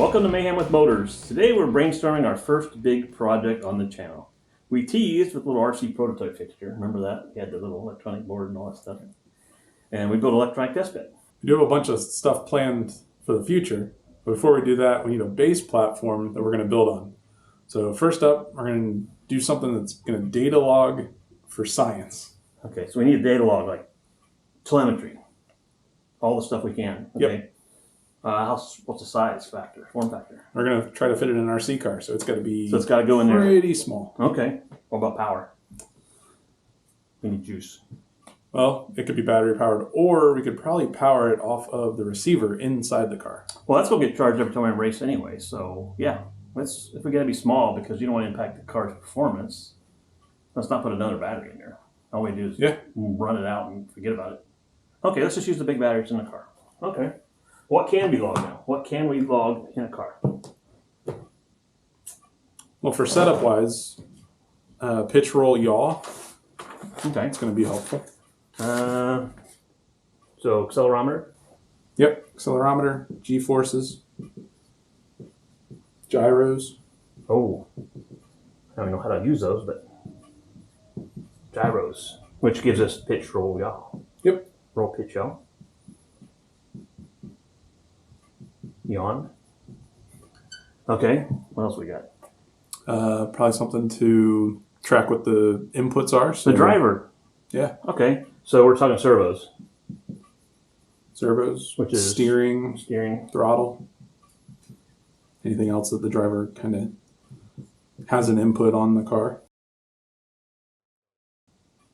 Welcome to Mayhem with Motors. Today we're brainstorming our first big project on the channel. We teased with a little RC prototype fixture. Remember that? We had the little electronic board and all that stuff. And we built an electronic test bed. We do have a bunch of stuff planned for the future. But before we do that, we need a base platform that we're going to build on. So first up, we're going to do something that's going to data log for science. Okay, so we need a data log, like telemetry. All the stuff we can. Okay. Yep. What's the size factor, form factor? We're going to try to fit it in an RC car, so it's got to be it's got to go in there. Pretty small. Okay. What about power? We need juice. Well, it could be battery powered, or we could probably power it off of the receiver inside the car. Well, that's going to get charged every time we race anyway. So yeah, if we got to be small because you don't want to impact the car's performance, let's not put another battery in there. All we do is run it out and forget about it. Okay, let's just use the big batteries in the car. Okay. What can be logged now? What can we log in a car? Well, for setup wise, pitch, roll, yaw. Okay. It's going to be helpful. So accelerometer? Yep. Accelerometer, G-forces, gyros. Oh, I don't know how to use those, but gyros, which gives us pitch, roll, yaw. Yep. Roll, pitch, yaw. Yawn. Okay, what else we got? Probably something to track what the inputs are. So, the driver. Yeah. Okay, so we're talking servos. Servos, which is steering, throttle. Anything else that the driver kind of has an input on the car.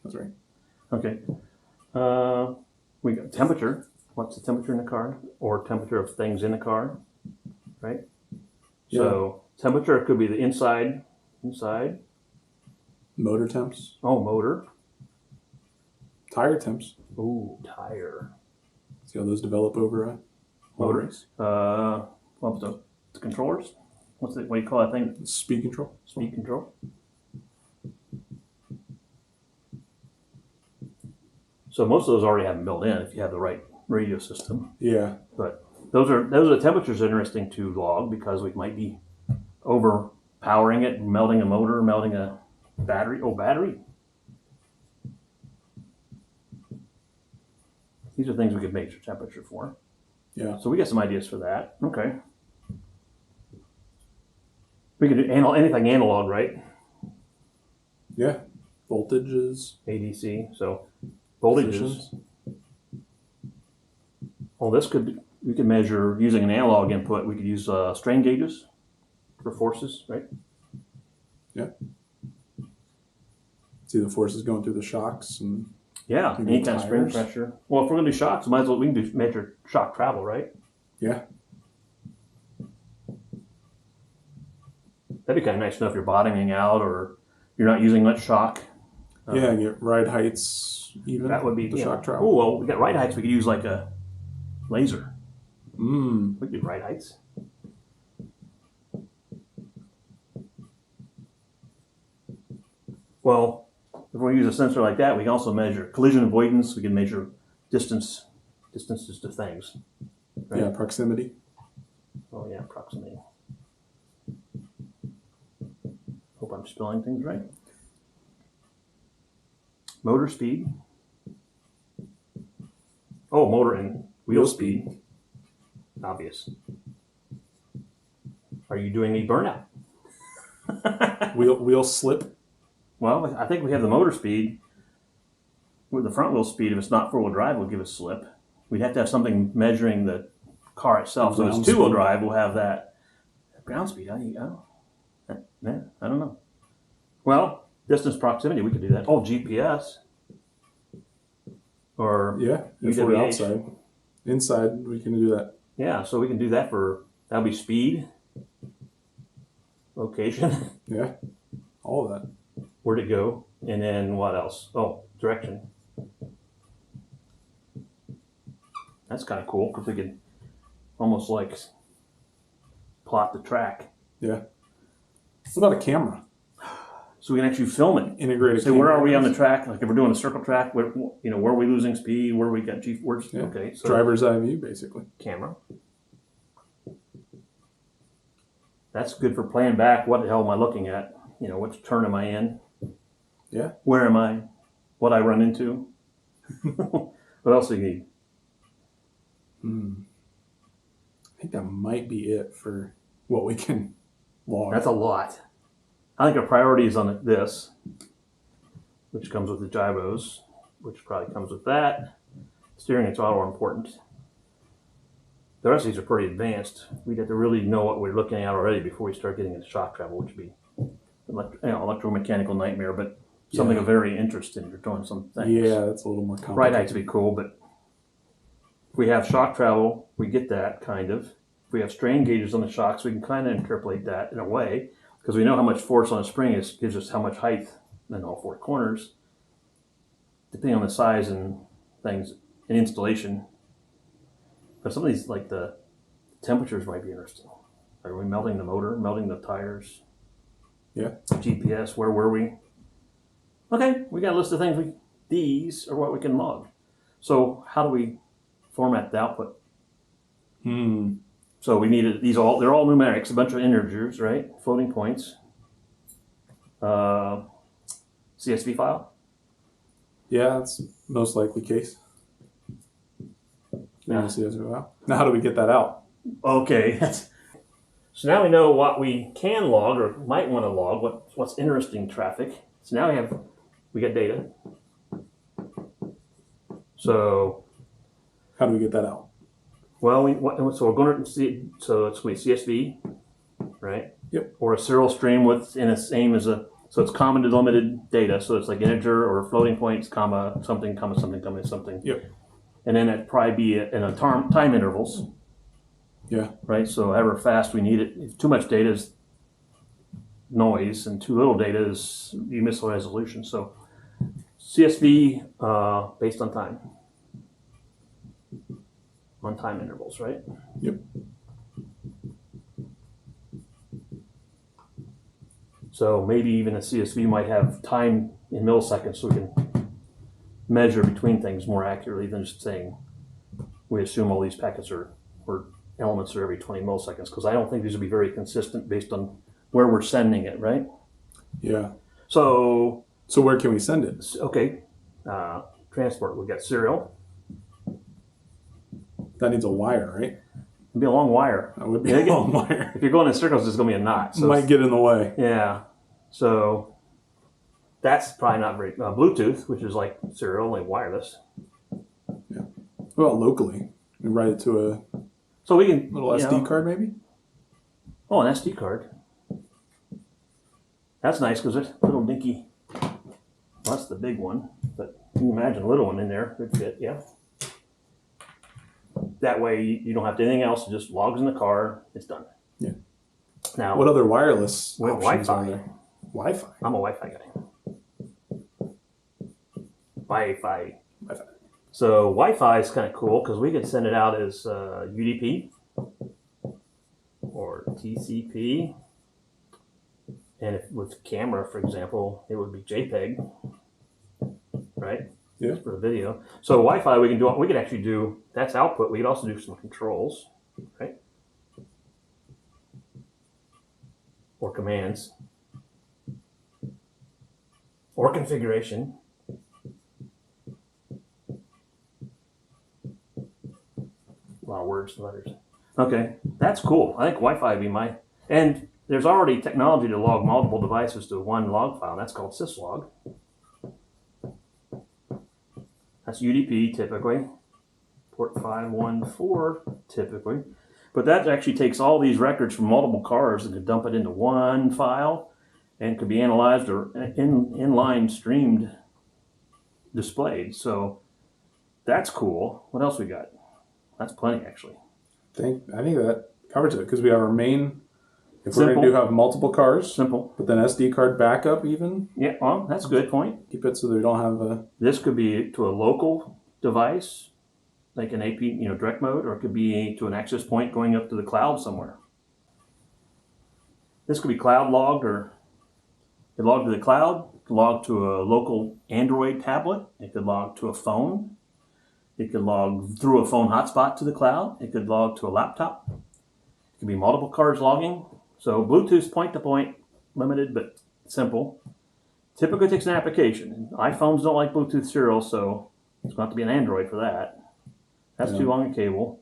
That's right. Okay. We got temperature. What's the temperature in the car? Or temperature of things in the car, right? Yeah. So temperature could be the inside. Motor temps. Oh, motor. Tire temps. Ooh, tire. See how those develop over motors. What was the controllers? What do you call that thing? Speed control. Speed control. So most of those already have them built in if you have the right radio system. Yeah. But those are the temperatures interesting to log because we might be overpowering it, melting a motor, melting a battery. Oh, battery. These are things we could measure temperature for. Yeah. So we got some ideas for that. Okay. We could do anything analog, right? Yeah. Voltages. ADC. So voltages. Positions. Well, we could measure using an analog input. We could use strain gauges for forces, right? Yeah. See the forces going through the shocks and any kind of spring pressure. Well, if we're going to do shocks, we can measure shock travel, right? Yeah. That'd be kind of nice to know if you're bottoming out or you're not using much shock. Yeah, and get ride heights even. That would be the shock travel. Oh, well, we got ride heights. We could use like a laser. We could do ride heights. Well, if we use a sensor like that, we can also measure collision avoidance. We can measure distances to things. Right? Yeah, proximity. Oh, yeah, proximity. Hope I'm spelling things right. Motor speed. Oh, motor and wheel speed. Obvious. Are you doing any burnout? Wheel slip. Well, I think we have the motor speed. With the front wheel speed, if it's not four-wheel drive, will give us slip. We'd have to have something measuring the car itself. So if it's two-wheel drive, we'll have that. Ground speed, I don't know. Well, distance proximity, we could do that. Oh, GPS. Or if we're outside. Inside, we can do that. Yeah, so we can do that that'll be speed, location. Yeah, all of that. Where'd it go? And then what else? Oh, direction. That's kind of cool because we can almost like plot the track. Yeah. What about a camera? So we can actually film it. Integrated. So where are we on the track? Like if we're doing a circle track, where are we losing speed? Where we got G-force? Yeah. Okay. So driver's eye view, basically. Camera. That's good for playing back. What the hell am I looking at? You know, which turn am I in? Yeah. Where am I? What I run into? What else do you need? I think that might be it for what we can log. That's a lot. I think our priority is on this, which comes with the gyros, which probably comes with that. Steering and throttle are important. The rest of these are pretty advanced. We'd have to really know what we're looking at already before we start getting into shock travel, which would be electromechanical nightmare, but something of very interest in. You're doing some things. Yeah, that's a little more complicated. Ride heights would be cool, but if we have shock travel, we get that kind of. If we have strain gauges on the shocks, we can kind of interpolate that in a way, because we know how much force on a spring gives us how much height in all four corners, depending on the size and things and installation. But some of these, like the temperatures, might be interesting. Are we melting the motor, melting the tires? Yeah. GPS, where were we? Okay, we got a list of things. These are what we can log. So how do we format the output? So we needed these all. They're all numerics, a bunch of integers, right? Floating points. CSV file. Yeah, that's most likely case. Yeah. CSV file. Now, how do we get that out? Okay. So now we know what we can log or might want to log. What's interesting traffic. So now we got data. So how do we get that out? Well, so we're going to see. So it's going to be CSV, right? Yep. Or a serial stream with in the same as a. So it's comma delimited data. So it's like integer or floating points, comma something, comma something, comma something. Yep. And then it'd probably be in a time intervals. Yeah. Right. So however fast we need it. If too much data is noise, and too little data is you miss the resolution. So CSV based on time. On time intervals, right? Yep. So maybe even a CSV might have time in milliseconds, so we can measure between things more accurately than just saying we assume all these packets or elements are every 20 milliseconds, because I don't think these will be very consistent based on where we're sending it, right? Yeah. So where can we send it? Okay. Transport, we've got serial. That needs a wire, right? It'd be a long wire. That would be a long wire. If you're going in circles, it's going to be a knot. So might get in the way. Yeah. So that's probably not very... Bluetooth, which is like serial, only wireless. Yeah. Well, locally. We write it to a so we can little SD card, maybe? Oh, an SD card. That's nice because it's a little dinky. Well, that's the big one. But you can imagine a little one in there. Could fit, yeah. That way you don't have to do anything else. It just logs in the car. It's done. Yeah. Now, what other wireless options Wi-Fi. are there? Wi-Fi. I'm a Wi-Fi guy. Wi-Fi. So Wi-Fi is kind of cool because we could send it out as UDP or TCP. And if with camera, for example, it would be JPEG, right? Yeah. For the video. So Wi-Fi, we could actually do, that's output. We could also do some controls, right? Or commands. Or configuration. A lot of words and letters. Okay, that's cool. I think Wi-Fi would be and there's already technology to log multiple devices to one log file. That's called syslog. That's UDP typically, port 514 typically. But that actually takes all these records from multiple cars and could dump it into one file and could be analyzed or inline streamed, displayed. So that's cool. What else we got? That's plenty actually. I think that covers it because we have our main. If Simple. we're going to have multiple cars, Simple. But then SD card backup even. Yeah, well, that's a good point. Keep it so that we don't have a. This could be to a local device, like an AP, direct mode, or it could be to an access point going up to the cloud somewhere. This could be cloud logged, or it log to the cloud, it could log to a local Android tablet, it could log to a phone, it could log through a phone hotspot to the cloud, it could log to a laptop. It could be multiple cars logging. So Bluetooth point-to-point, limited but simple. Typically takes an application. iPhones don't like Bluetooth serial, so it's going to have to be an Android for that. That's too long a cable.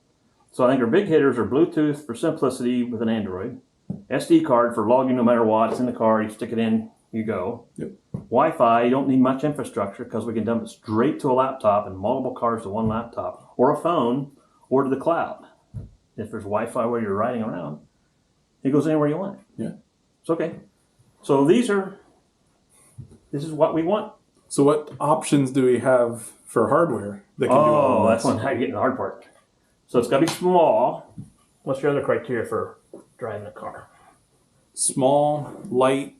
So I think our big hitters are Bluetooth for simplicity with an Android, SD card for logging no matter what. It's in the car, you stick it in, you go. Yep. Wi-Fi, you don't need much infrastructure because we can dump it straight to a laptop and multiple cars to one laptop, or a phone, or to the cloud. If there's Wi-Fi where you're riding around, it goes anywhere you want it. Yeah. It's okay. So this is what we want. So what options do we have for hardware that can do all Oh, this? that's when I get the hard part. So it's got to be small. What's your other criteria for driving a car? Small, light,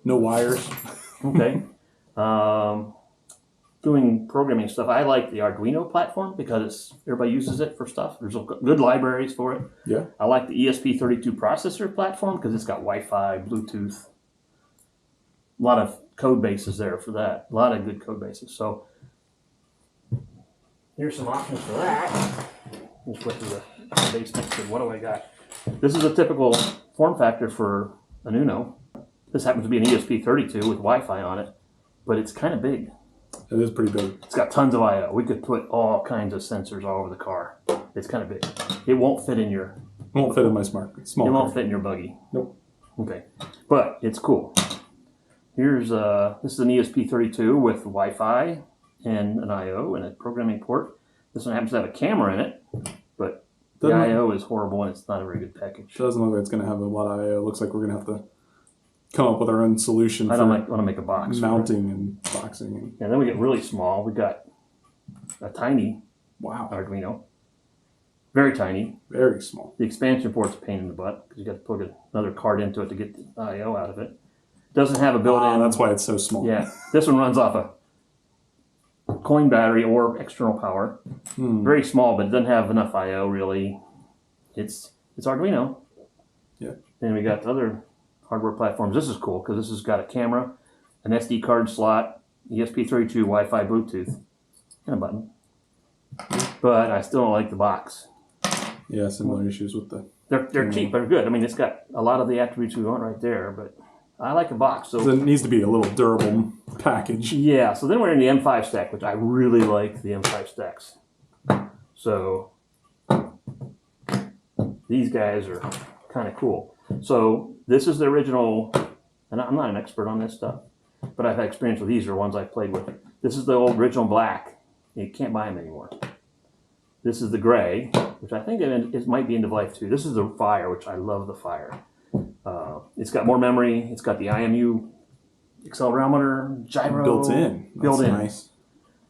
no wires. Okay. Doing programming stuff. I like the Arduino platform because everybody uses it for stuff. There's good libraries for it. Yeah. I like the ESP32 processor platform because it's got Wi-Fi, Bluetooth. A lot of code bases there for that. A lot of good code bases. So here's some options for that. Let's flip to the basement. What do I got? This is a typical form factor for an Uno. This happens to be an ESP32 with Wi-Fi on it, but it's kind of big. It is pretty big. It's got tons of I/O. We could put all kinds of sensors all over the car. It's kind of big. It won't fit in your. It won't fit in my small It car. won't fit in your buggy. Nope. Okay, but it's cool. Here's this is an ESP32 with Wi-Fi and an I/O and a programming port. This one happens to have a camera in it, but the Doesn't- I/O is horrible and it's not a very good package. Doesn't look like it's going to have a lot of I/O. It looks like we're going to have to come up with our own solution I for don't want to make a box. for it. mounting and boxing. Yeah, then we get really small. We got a tiny Wow. Arduino, very tiny. Very small. The expansion port's a pain in the butt because you got to plug another card into it to get the I/O out of it. Doesn't have a built-in. That's why it's so small. Yeah, this one runs off a coin battery or external power. Very small, but it doesn't have enough I/O really. It's Arduino. Yeah. Then we got the other hardware platforms. This is cool because this has got a camera, an SD card slot, ESP32, Wi-Fi, Bluetooth, and a button. But I still don't like the box. Yeah, similar issues with the... They're cheap, but they're good. I mean, it's got a lot of the attributes we want right there, but I like a box. So It needs to be a little durable package. yeah, so then we're in the M5 stack, which I really like the M5 stacks. So these guys are kind of cool. So this is the original, and I'm not an expert on this stuff, but I've had experience with these are ones I've played with. This is the old original black. You can't buy them anymore. This is the gray, which I think it might be end of life too. This is the Fire, which I love the Fire. It's got more memory. It's got the IMU accelerometer, gyro Built in. That's built in. nice.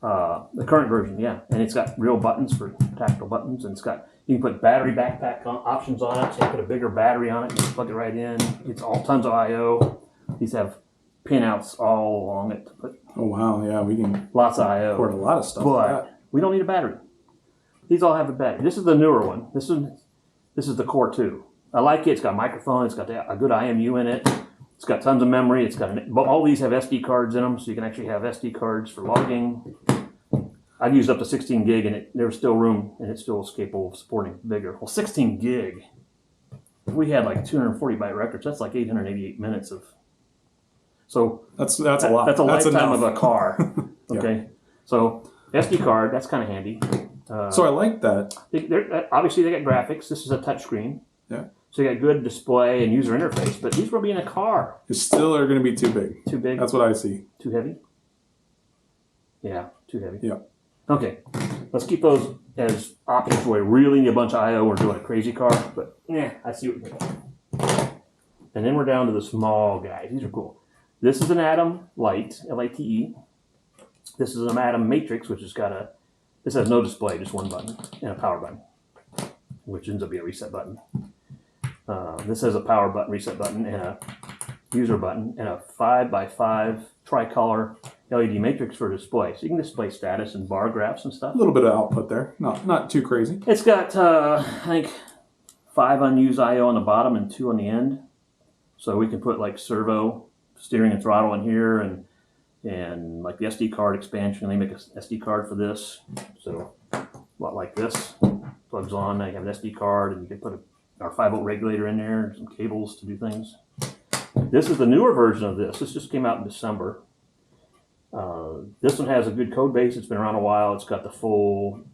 The current version, yeah, and it's got real buttons for tactile buttons, and it's got you can put battery backpack options on it. So you put a bigger battery on it, you can plug it right in. It's all tons of I/O. These have pinouts all along it to put Oh, wow. Yeah, we can lots of I/O. port a lot of stuff like that. But we don't need a battery. These all have a battery. This is the newer one. This is the Core 2. I like it. It's got a microphone. It's got a good IMU in it. It's got tons of memory. It's got all these have SD cards in them, so you can actually have SD cards for logging. I've used up to 16 gig, and there's still room, and it's still capable of supporting bigger. Well, 16 gig. If we had like 240 byte records, that's like 888 minutes of. So That's a lot. That's a lifetime enough. of a car. Okay, so SD card, that's kind of handy. So I like that. Obviously, they got graphics. This is a touch screen. Yeah. So you got good display and user interface, but these will be in a car. They still are going to be too big. Too big? That's what I see. Too heavy? Yeah, too heavy. Yeah. Okay, let's keep those as options where we really need a bunch of I/O. We're doing a crazy car, but yeah, I see what you're doing. And then we're down to the small guys. These are cool. This is an Atom Lite, Lite. This is an Atom Matrix, which has got this has no display, just one button and a power button, which ends up being a reset button. This has a power button, reset button, and a user button, and a 5x5 tricolor LED matrix for display. So you can display status and bar graphs and stuff. A little bit of output there. Not too crazy. It's got, I think, 5 unused I/O on the bottom and 2 on the end. So we can put like servo, steering and throttle in here, and like the SD card expansion. They make an SD card for this. So a lot like this. Plugs on, now you have an SD card, and you can put a our 5-volt regulator in there, some cables to do things. This is the newer version of this. This just came out in December. This one has a good code base. It's been around a while. It's got the full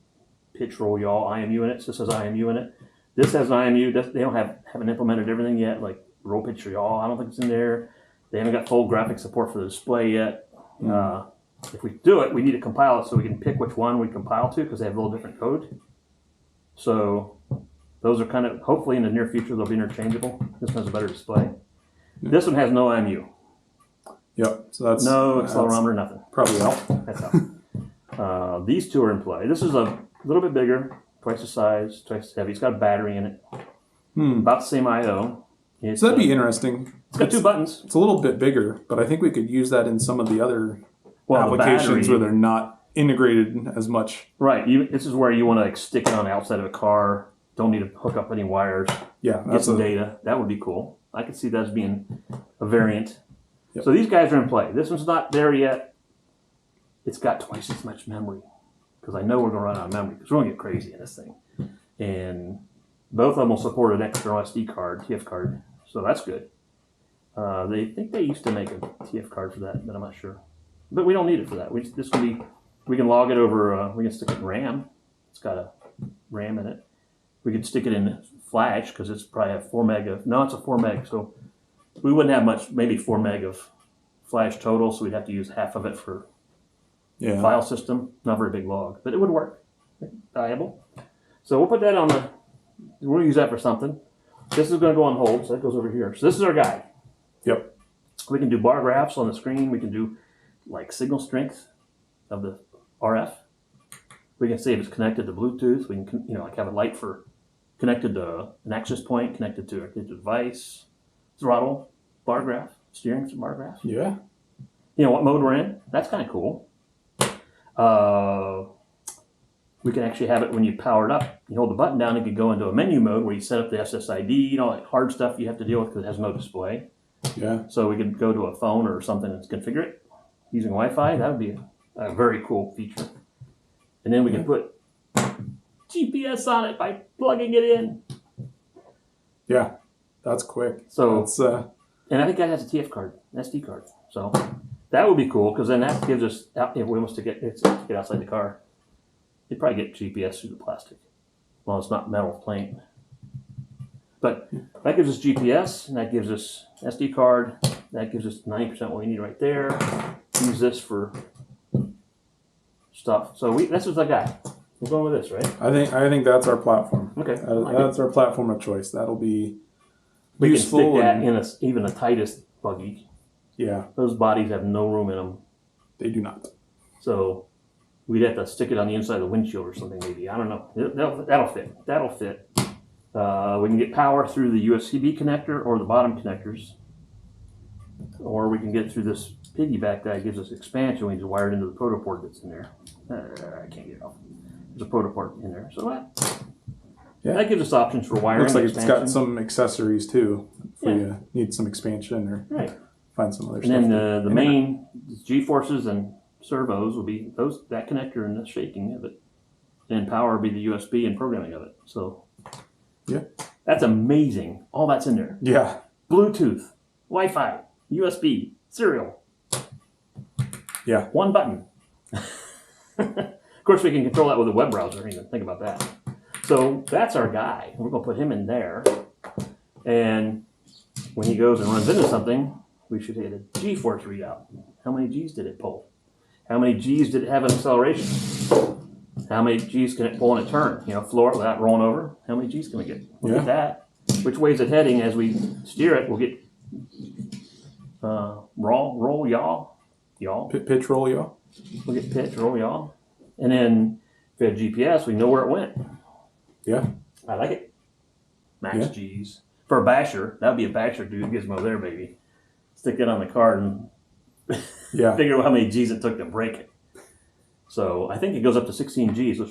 pitch, roll, yaw, IMU in it. So this has IMU in it. This has IMU. They haven't implemented everything yet, like roll, pitch, or yaw. I don't think it's in there. They haven't got full graphic support for the display yet. If we do it, we need to compile it so we can pick which one we compile to because they have a little different code. So those are kind of, hopefully in the near future, they'll be interchangeable. This one has a better display. Yeah. This one has no IMU. Yep. So that's no accelerometer, nothing. Probably help. That's how. These two are in play. This is a little bit bigger, twice the size, twice as heavy. It's got a battery in it. About the same I/O. So that'd be interesting. It's got 2 buttons. It's a little bit bigger, but I think we could use that in some of the other applications where they're not integrated as much. Right. This is where you want to like, stick it on the outside of a car. Don't need to hook up any wires. Yeah. Get some data. That would be cool. I could see that as being a variant. Yep. So these guys are in play. This one's not there yet. It's got twice as much memory because I know we're going to run out of memory because we're going to get crazy in this thing. And both of them will support an external SD card, TF card. So that's good. They think they used to make a TF card for that, but I'm not sure. But we don't need it for that. We can log it over. We can stick it in RAM. It's got a RAM in it. We could stick it in Flash because it's probably a 4 meg of. No, it's a 4 meg. So we wouldn't have much. Maybe 4 meg of Flash total. So we'd have to use half of it for file system. Not very big log, but it would work. Viable. So we'll put that on the. We'll use that for something. This is going to go on hold, so that goes over here. So this is our guy. Yep. We can do bar graphs on the screen. We can do like signal strength of the RF. We can see if it's connected to Bluetooth. We can, like have a light for connected to an access point, connected to a device, throttle, bar graph, steering bar graph. Yeah. What mode we're in. That's kind of cool. We can actually have it when you power it up. You hold the button down, it could go into a menu mode where you set up the SSID, like hard stuff you have to deal with because it has no display. Yeah. So we could go to a phone or something and configure it using Wi-Fi. That would be a very cool feature. And then we can put GPS on it by plugging it in. Yeah, that's quick. So, and I think that has a TF card, SD card. So that would be cool because then that gives us, if we want to get outside the car, you'd probably get GPS through the plastic. Well, it's not metal plane. But that gives us GPS, and that gives us SD card. That gives us 90% what we need right there. Use this for stuff. So this is the guy. We're going with this, right? I think that's our platform. Okay. That's our platform of choice. That'll be we useful. We can stick that in even the tightest buggy. Yeah. Those bodies have no room in them. They do not. So we'd have to stick it on the inside of the windshield or something maybe. I don't know. That'll fit. That'll fit. We can get power through the USB connector or the bottom connectors. Or we can get through this piggyback that gives us expansion. We just wire it into the proto port that's in there. I can't get it off. There's a proto port in there. So that gives us options for wiring. Looks like expansion. It's got some accessories too. If we need some expansion or find some other stuff. And then the main G-forces and servos will be that connector and the shaking of it. And power will be the USB and programming of it. So that's amazing. All that's in there. Yeah. Bluetooth, Wi-Fi, USB, serial. Yeah. One button. Of course, we can control that with a web browser. Even think about that. So that's our guy. We're going to put him in there. And when he goes and runs into something, we should hit a G-force readout. How many G's did it pull? How many G's did it have an acceleration? How many G's can it pull in a turn? Floor without rolling over. How many G's can we get? We'll get that. Which way is it heading as we steer it? We'll get roll, yaw. Pitch, roll, yaw. We'll get pitch, roll, yaw. And then if we have GPS, we know where it went. Yeah. I like it. Max G's. For a basher, that would be a basher dude gizmo there, baby. Stick it on the card and figure out how many G's it took to break it. So I think it goes up to 16 G's, which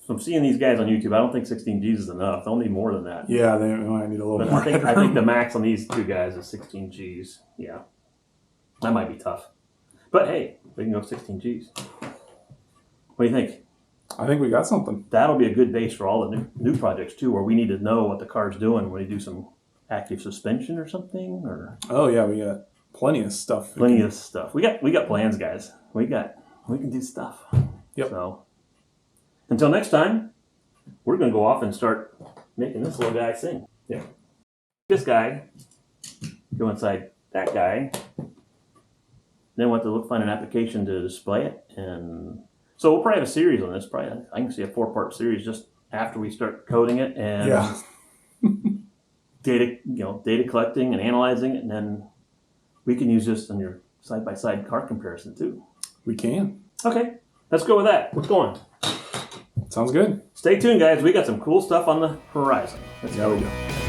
from seeing these guys on YouTube, I don't think 16 G's is enough. They'll need more than that. Yeah, they might need a little more. I think the max on these two guys is 16 G's. Yeah. That might be tough. But hey, we can go 16 G's. What do you think? I think we got something. That'll be a good base for all the new projects too, where we need to know what the car's doing when we do some active suspension or something. Or Oh yeah, we got plenty of stuff. plenty of stuff. We got plans, guys. We can do stuff. Yep. So until next time, we're gonna go off and start making this little guy sing. Yeah. This guy go inside that guy. Then we'll have to find an application to display it, and so we'll probably have a series on this. Probably I can see a 4-part series just after we start coding it and data collecting and analyzing it, and then we can use this in your side-by-side car comparison too. We can. Okay, let's go with that. What's going? Sounds good. Stay tuned, guys. We got some cool stuff on the horizon. We do.